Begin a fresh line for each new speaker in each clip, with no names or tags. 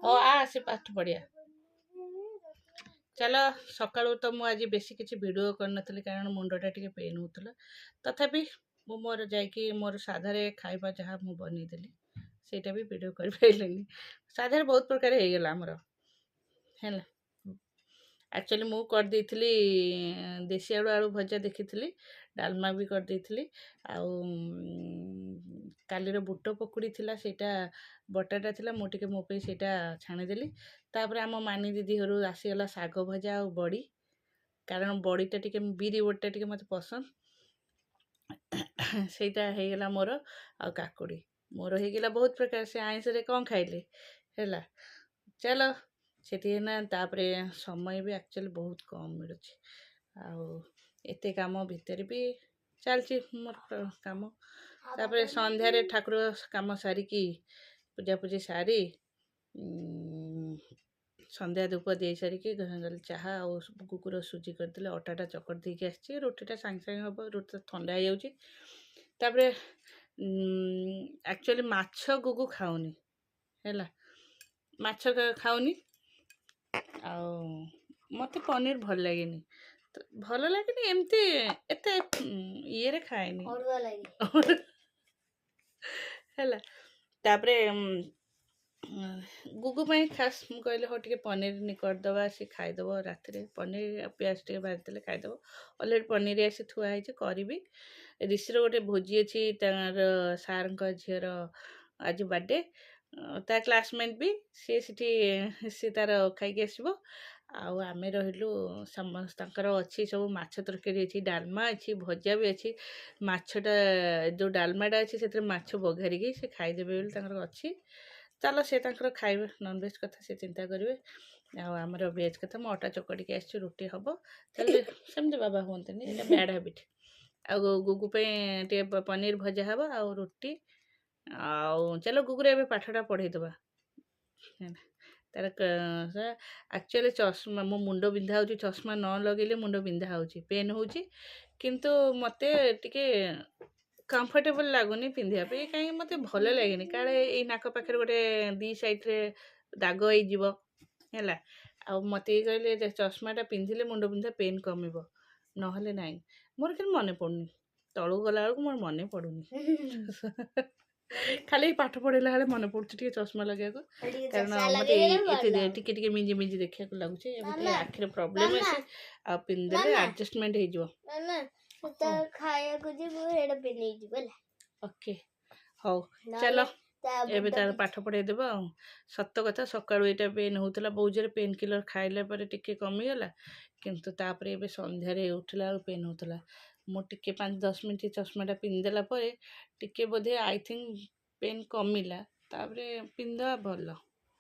हो आसे पाठ पढ़िया चलो सकाळू तो मु आज बेसी किसी वीडियो करनथली कारण मुंडटा टिके पेन होतला तथापि मु मोर जाइकी मोर साधारे खाइबा जहाँ मु बनईदेली ସେଇଟା ବି ଭିଡ଼ିଓ କରିପାରିଲିନି ସାଧାରେ ବହୁତ ପ୍ରକାର ହେଇଗଲା ଆମର ହେଲା ଆକ୍ଚୁଆଲି ମୁଁ କରିଦେଇଥିଲି ଦେଶୀ ଆଳୁ ଆଳୁ ଭଜା ଦେଖିଥିଲି ଡାଲମା ବି କରିଦେଇଥିଲି ଆଉ କାଲିର ବୁଟ ପକୁଡ଼ି ଥିଲା ସେଇଟା ବଟାଟା ଥିଲା ମୁଁ ଟିକେ ମୋ ପାଇଁ ସେଇଟା ଛାଣିଦେଲି ତାପରେ ଆମ ମାନି ଦିଦି ଘରୁ ଆସିଗଲା ଶାଗ ଭଜା ଆଉ ବଡ଼ି କାରଣ ବଡ଼ିଟା ଟିକେ ବିରି ବଡ଼ିଟା ଟିକେ ମୋତେ ପସନ୍ଦ ସେଇଟା ହେଇଗଲା ମୋର ଆଉ କାକୁଡ଼ି ମୋର ହେଇଗଲା ବହୁତ ପ୍ରକାର ସେ ଆଇଁଷରେ କ'ଣ ଖାଇଲେ ହେଲା ଚାଲ ସେଠି ନା ତାପରେ ସମୟ ବି ଆକ୍ଚୁଆଲି ବହୁତ କମ୍ ମିଳୁଛି ଆଉ ଏତେ କାମ ଭିତରେ ବି ଚାଲିଛି ମୋର କାମ ତାପରେ ସନ୍ଧ୍ୟାରେ ଠାକୁର କାମ ସାରିକି ପୂଜାପୂଜି ସାରି ସନ୍ଧ୍ୟା ଧୂପ ଦେଇ ସାରିକି ଗଲି ଚାହା ଆଉ କୁକୁର ସୁଜି କରିଦେଲେ ଅଟାଟା ଚକଟି ଦେଇକି ଆସିଛି ରୁଟିଟା ସାଙ୍ଗେ ସାଙ୍ଗେ ହେବ ରୁଟିଟା ଥଣ୍ଡା ହେଇଯାଉଛି ତାପରେ ଆକ୍ଚୁଆଲି ମାଛ ଗୁଗୁ ଖାଉନି ହେଲା ମାଛ ଖାଉନି ଆଉ ମୋତେ ପନିର ଭଲ ଲାଗେନି ଏମିତି ଏତେ ଇଏରେ ଖାଏନି ହେଲା ତାପରେ ଗୁଗୁ ପାଇଁ ଖାସ୍ ମୁଁ କହିଲି ହଉ ଟିକେ ପନିର କରିଦେବା ସେ ଖାଇଦେବ ରାତିରେ ପନିର ପିଆଜ ଟିକେ ଭାଜିଦେଲେ ଖାଇଦେବ ଅଲରେଡ଼ି ପନିର ଆସି ଥୁଆ ହେଇଛି କରିବି ରିସିର ଗୋଟେ ଭୋଜି ଅଛି ତାର ସାର୍ଙ୍କ ଝିଅର ଆଜି ବାର୍ଥଡେ ତା କ୍ଲାସମେଟ୍ ବି ସେଠି ସେ ତାର ଖାଇକି ଆସିବ ଆଉ ଆମେ ରହିଲୁ ସମସ୍ତଙ୍କର ଅଛି ସବୁ ମାଛ ତରକାରୀ ଅଛି ଡାଲମା ଅଛି ଭଜା ବି ଅଛି ମାଛଟା ଯେଉଁ ଡାଲମାଟା ଅଛି ସେଥିରେ ମାଛ ବଘାରିକି ସେ ଖାଇଦେବେ ବୋଲି ତାଙ୍କର ଅଛି ଚାଲ ସେ ତାଙ୍କର ଖାଇବେ ନନଭେଜ୍ କଥା ସେ ଚିନ୍ତା କରିବେ ଆଉ ଆମର ଭେଜ୍ କଥା ମୁଁ ଅଟା ଚକଟିକି ଆସିଛି ରୁଟି ହେବ ତାହେଲେ ସେମିତି ବାବା ହୁଅନ୍ତିନି ଏଇଟା ବ୍ୟାଡ଼୍ ହାବିଟ୍ ଆଉ ଗୁଗୁ ପାଇଁ ଟିକେ ପନିର ଭଜା ହେବ ଆଉ ରୁଟି ଆଉ ଚାଲ ଗୁଗୁରେ ଏବେ ପାଠଟା ପଢ଼େଇଦେବା ତାର ଆକ୍ଚୁଆଲି ଚଷମା ମୋ ମୁଣ୍ଡ ବିନ୍ଧା ହେଉଛି ଚଷମା ନ ଲଗେଇଲେ ମୁଣ୍ଡ ବିନ୍ଧା ହେଉଛି ପେନ୍ ହେଉଛି କିନ୍ତୁ ମୋତେ ଟିକେ କମ୍ଫର୍ଟେବଲ୍ ଲାଗୁନି ପିନ୍ଧିବା ପାଇଁ କାହିଁକି ମୋତେ ଭଲ ଲାଗେନି କାଳେ ଏଇ ନାକ ପାଖରେ ଗୋଟେ ଦୁଇ ସାଇଡ଼୍ରେ ଦାଗ ହେଇଯିବ ହେଲା ଆଉ ମୋତେ କହିଲେ ଚଷମାଟା ପିନ୍ଧିଲେ ମୁଣ୍ଡ ବିନ୍ଧା ପେନ୍ କମିବ ନହେଲେ ନାହିଁ ମୋର କିନ୍ତୁ ମନେ ପଡ଼ୁନି ତଳକୁ ଗଲାବେଳକୁ ମୋର ମନେ ପଡ଼ୁନି ଖାଲି ପାଠ ପଢ଼ିଲା ବେଳେ ମନେ ପଡ଼ୁଛି ଟିକେ ଚଷମା ଲଗେଇବାକୁ କାରଣ ମୋତେ ଏତେ ଟିକେ ଟିକେ ମିଞ୍ଜି ମିଞ୍ଜି ଦେଖିବାକୁ ଲାଗୁଛି ଏମିତି ଆଖିରେ ପ୍ରୋବ୍ଲେମ୍ ଅଛି ଆଉ ପିନ୍ଧିଦେଲେ ଆଡ଼ଜଷ୍ଟମେଣ୍ଟ ହେଇଯିବ ଖାଇବାକୁ ଯିବୁ ଏଇଟା ପିନ୍ଧିଯିବୁ ହେଲା ଓକେ ହଉ ଚାଲ ଏବେ ତାର ପାଠ ପଢ଼େଇଦେବା ଆଉ ସତ କଥା ସକାଳୁ ଏଇଟା ପେନ୍ ହେଉଥିଲା ବହୁତ ଜୋରେ ପେନ୍ କିଲର୍ ଖାଇଲା ପରେ ଟିକେ କମିଗଲା କିନ୍ତୁ ତାପରେ ଏବେ ସନ୍ଧ୍ୟାରେ ଉଠିଲା ବେଳକୁ ପେନ୍ ହେଉଥିଲା ମୁଁ ଟିକେ 5-10 ମିନିଟ୍ ଚଷମାଟା ପିନ୍ଧିଦେଲା ପରେ ଟିକେ ବୋଧେ ଆଇ ଥିଙ୍କ ପେନ୍ କମିଲା ତାପରେ ପିନ୍ଧିଦେବା ଭଲ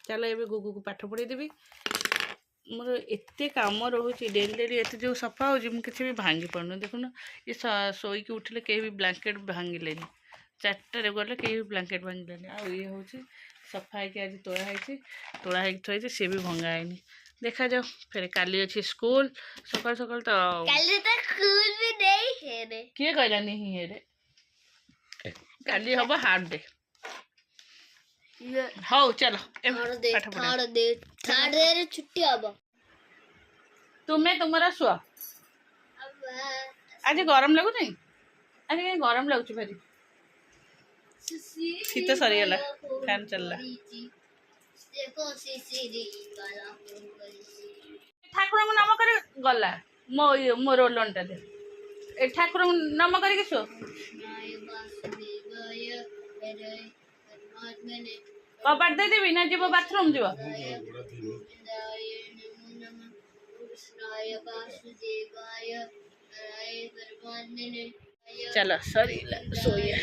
ଚାଲ ଏବେ ଗୁଗୁକୁ ପାଠ ପଢ଼େଇଦେବି ମୋର ଏତେ କାମ ରହୁଛି ଡେଲି ଡେଲି ଏତେ ଯେଉଁ ସଫା ହେଉଛି ମୁଁ କିଛି ବି ଭାଙ୍ଗି ପାରୁନି ଦେଖୁନ ଏ ଶୋଇକି ଉଠିଲେ କେହି ବି ବ୍ଲାଙ୍କେଟ୍ ଭାଙ୍ଗିଲେନି 4ଟାରେ ଗଲେ କେହି ବି ବ୍ଲାଙ୍କେଟ୍ ଭାଙ୍ଗିଲେନି ଆଉ ଇଏ ହେଉଛି ସଫା ହେଇକି ଆଜି ତୋଳା ହେଇଛି ଥୁଆ ହେଇଛି ସିଏ ବି ଭଙ୍ଗା ହେଇନି ଦେଖାଯାଉ ଫେରେ କାଲି ଅଛି ସ୍କୁଲ ସକାଳୁ ସକାଳୁ ତ କିଏ କହିଲାନି ହିଁରେ କାଲି ହବ ହାଫ୍ ଡେ ହଉ ଚାଲ ଛୁଟି ହବ ତୁମେ ତୁମର ଶୁଅ ଆଜି ଗରମ ଲାଗୁନି ଆଜି କାହିଁ ଗରମ ଲାଗୁଛି ଭାରି ଶୀତ ସରିଗଲା ଫ୍ୟାନ୍ ଚାଲିଲା ଠାକୁରଙ୍କୁ ନାମ କରି ଗଲା ମୋ ରୋଲନ୍ଟା ଦେ ଏ ଠାକୁରଙ୍କୁ ନାମ କରିକି ଶୁଅ କବାଟ ଦେଇଦେବି ନା ଯିବ ବାଥରୁମ୍ ଯିବ चलो सॉरी सोया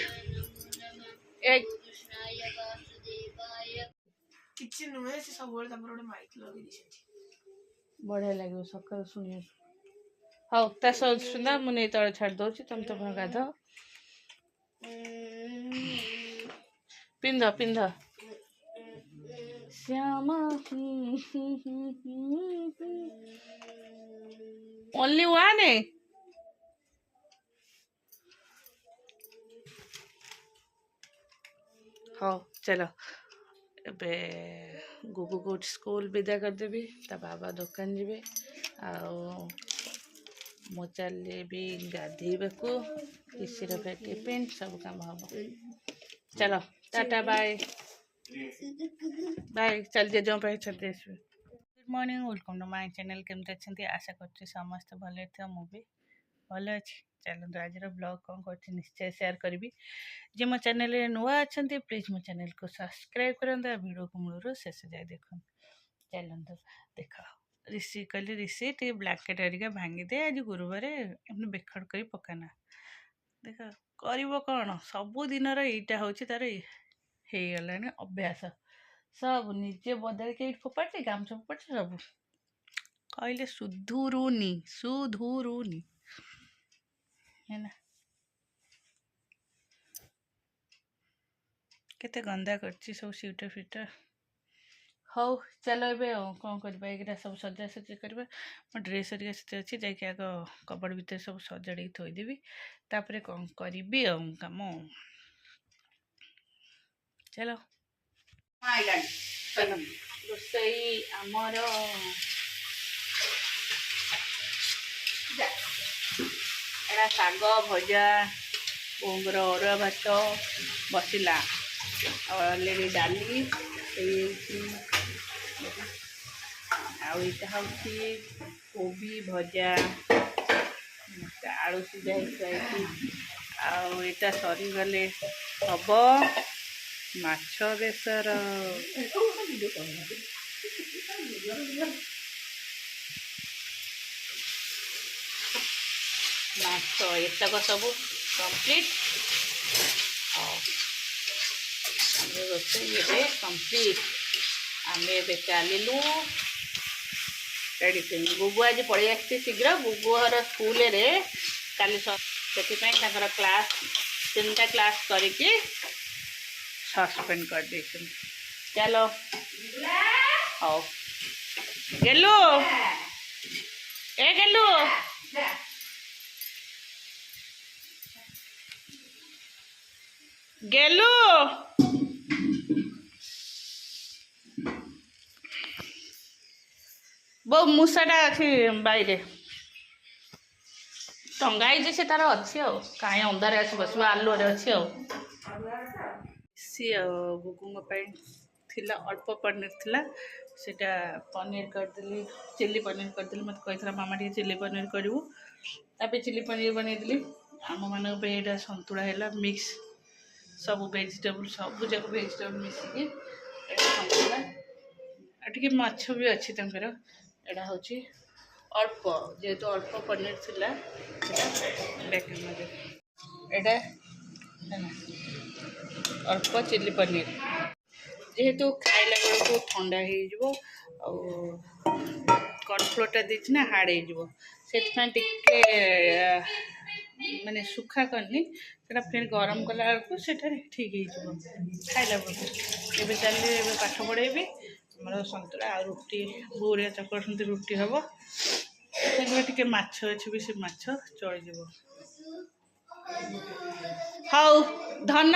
କିଛି ନୁହେଁ ସେ ସବୁବେଳେ ତାଙ୍କର ଗୋଟେ ମାଇକ୍ ଲଗେଇ ଦେଇଛନ୍ତି ବଢ଼ିଆ ଲାଗିବ ସକାଳୁ ଶୁଣିବାକୁ ହଉ ତା ସୁନା ମୁଁ ନେଇ ତଳେ ଛାଡ଼ି ଦେଉଛି ତମେ ତମର ଗାଧ ପିନ୍ଧ ପିନ୍ଧ ଶ୍ୟାମା ଓନ୍ଲି ୱାନ୍ ହଉ ଚାଲ ଏବେ गुगु को स्कूल विदा करदेवी ता बाबा दुकान जीवे आउ मु चलि गाधेबा ऋषिर फेर टिफिन सब काम हम। चलो टाटा बाय बाय चल जे जो पे चलते good morning welcome to my channel केमती अच्छे आशा कर समस्त भले थे मु भी भल अच्छी। चलते आज ब्लॉग कौन कर निश्चय शेयर करी जे मो चैनल नुआ अच्छा प्लीज मो चैनल को सब्सक्राइब करते वीडियो को मूल शेष जाए देख चलते देख ऋषि कहली ऋषि टे ब्लैकेट हरिका भांगी दे आज गुरुवार एमती बेखड़ कर पकाना देख कर कौन सबुदिन यहीटा हूँ तार हो गला अभ्यास सब निजे बदल के फोपाड़े गामछा फोपाड़े सब कहले सुधुरुनी सुधुरुनी है ना केते गंदा करची सब स्वेटर फिटर हौ चलो ए कौन करवा ये सब सजा सजी करवा मो ड्रेस हरिका से अच्छी जाकि आग कबड़ भितर सब सजाड़ी थोदेवी तापर कौन करी कम चलो चलो रोसई आमर एड़ा शाग भजा बोंगर अरुआ भात बसिला अलरेडी डाली आईटा हूँ कोबी भजा आलू सीझा आईटा सरीगले हम माछ बेसर माछ एतक सब कंप्लीट रोषे कंप्लीट आम ए चलू रेडी गुगु आज पलि आसी शीघ्र गुगुर स्कूल रे काली से क्लास 3टा क्लास करके सस्पेंड कर दे। चलो हाँ गेलू ए गेलू गेलू बो मूसाटा अच्छी बाहर टंगाई से तार अच्छी कहीं अंधार आस बस आलुरे अच्छी सी गुगुंग थिला अल्प पनीर थिला सेटा पनीर करदेली चिल्ली पनीर करदेली मत कही मामा टे चिल्ली पनीर करूँ तापर चिल्ली पनीर बनईदेली आम मान सतुला है मिक्स सब वेजिटेबल सब जाक वेजिटेबल मिसिकी सतुला टे माछ भी अच्छी एड़ा हूँ अल्प जेहेतु अल्प पनीर थिला एटा अल्प चिल्ली पनीर जेहेतु खाइला बेलू ठंडा हो कॉर्नफ्लोरटा देती ना हार्ड हो माने सुखा करनी फिर गरम कला से ठीक हो खाइला बेलू ए चलिए पाठ पढ़ेबी मोर सतुला आ रुटी बोरिया चकड़ती रुटी हम टे माछ अच्छी भी से माछ चल हाउ धन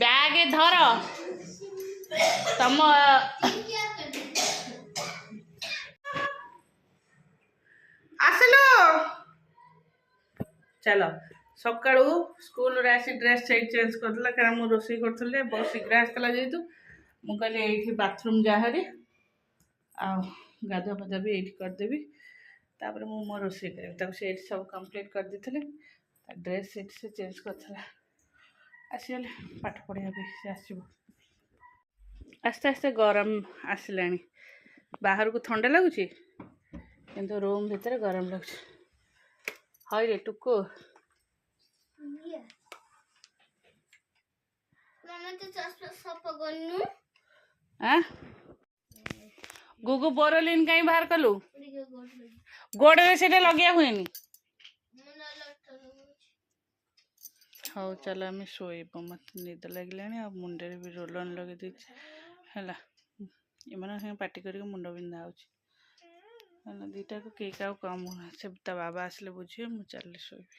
बैग धर तम आसलो चलो सका स्कूल आसी ड्रेस चेंज करदेला कारण मुझे रोषे करी बहुत शीघ्र आसला जेहेतु मुझे ये बाथरूम जाहरी गाधुआ पाधुआ भी ये करदेवी तापर मु मो रोषे करी सब कंप्लीट कर दी ड्रेस से चेंज कर आसीगले पाठ पढ़ा से आसो आस्ते आस्ते गरम आसला बाहर को ठंडा लगुच किंतु रूम भितर गरम लगुच हई रे टुकु गुगु बोरोलिन कहीं बाहर कलु गोड़े से लगे हुए हाँ चलो आम शोब मत निद लगे मुंडे भी रोलन लगे देला एम पार्टी कर मुंड बिंधा हो दीटा को केक कम से बाबा आसले बुझे मुझे चल शोबी।